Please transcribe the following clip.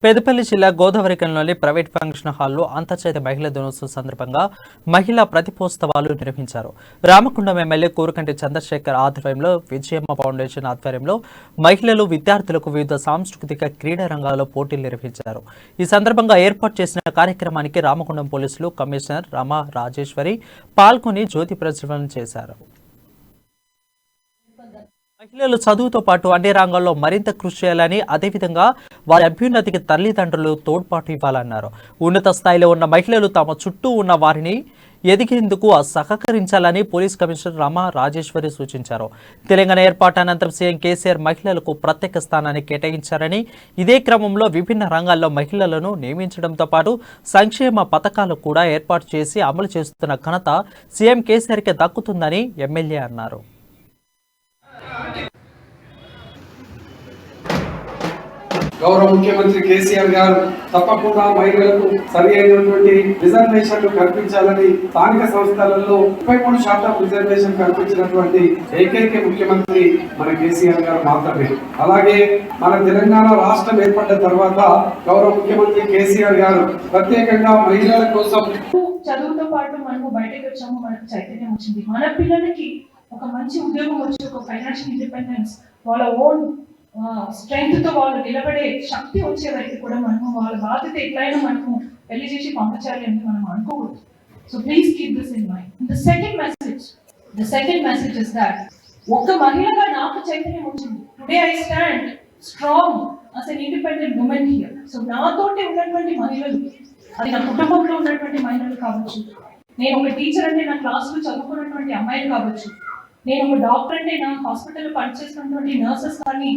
పెద్దపల్లి జిల్లా గోదావరికంలోని private function హాల్లో అంతర్జాతీయ మహిళా దినోత్సవం సందర్భంగా మహిళా ప్రతిపోత్సవాలు నిర్వహించారు. రామకుండం ఎమ్మెల్యే కూరకంటి చంద్రశేఖర్ ఆధ్వర్యంలో విజయమ్మ ఫౌండేషన్ ఆధ్వర్యంలో మహిళలు విద్యార్థులకు వివిధ సాంస్కృతిక క్రీడా రంగాల్లో పోటీలు నిర్వహించారు. ఈ సందర్భంగా ఏర్పాటు చేసిన కార్యక్రమానికి రామకుండం పోలీసులు కమిషనర్ రమా రాజేశ్వరి పాల్గొని జ్యోతి ప్రజ్వలన చేశారు. మహిళలు చదువుతో పాటు అన్ని రంగాల్లో మరింత కృషి చేయాలని, అదేవిధంగా వారి అభ్యున్నతికి తల్లిదండ్రులు తోడ్పాటు ఇవ్వాలన్నారు. ఉన్నత స్థాయిలో ఉన్న మహిళలు తమ చుట్టూ ఉన్న వారిని ఎదిగేందుకు సహకరించాలని పోలీస్ కమిషనర్ రమా రాజేశ్వరి సూచించారు. తెలంగాణ ఏర్పాటు అనంతరం సీఎం కేసీఆర్ మహిళలకు ప్రత్యేక స్థానాన్ని కేటాయించారని, ఇదే క్రమంలో విభిన్న రంగాల్లో మహిళలను నియమించడంతో పాటు సంక్షేమ పథకాలు కూడా ఏర్పాటు చేసి అమలు చేస్తున్న ఘనత సీఎం కేసీఆర్కే దక్కుతుందని ఎమ్మెల్యే అన్నారు. గౌరవ ముఖ్యమంత్రి కేసీఆర్ గారు తప్పకుండా మహిళలకు సరి అయినటువంటి రిజర్వేషన్లు కల్పించాలని స్థానిక సంస్థలలో 33% రిజర్వేషన్ కల్పించినటువంటి ఏకైక ముఖ్యమంత్రి మన కేసీఆర్ గారు మాత్రమే. అలాగే మన తెలంగాణ రాష్ట్రం ఏర్పడ్డ తర్వాత గౌరవ ముఖ్యమంత్రి కేసీఆర్ గారు ప్రత్యేకంగా మహిళల కోసం చదువుతో పాటు మనము బయటకు వచ్చాము, మనకు చైతన్యం వచ్చింది, మన పిల్లలకి ఒక మంచి ఉద్యోగం వచ్చి ఒక ఫైనాన్షియల్ ఇండిపెండెన్స్, వాళ్ళ ఓన్ స్ట్రెంగ్త్ తో వాళ్ళు నిలబడే శక్తి వచ్చే వరకు కూడా మనము వాళ్ళ బాధ్యత ఎట్లయినా మనము పెళ్లి చేసి పంపించాలి అని మనం అనుకోకూడదు. So please keep this in mind. The second message is that ఒక మహిళగా నాకు చైతన్యం వచ్చింది. Today I stand strong as an independent women here. So నాతోటి ఉన్నటువంటి మహిళలు, అది నా కుటుంబంలో ఉన్నటువంటి మహిళలు కావచ్చు, నేను ఒక టీచర్ అంటే నా క్లాసులో చదువుకున్నటువంటి అమ్మాయిలు కావచ్చు, నేను ఒక డాక్టర్ అంటే నా హాస్పిటల్లో పనిచేస్తున్నటువంటి నర్సెస్ కానీ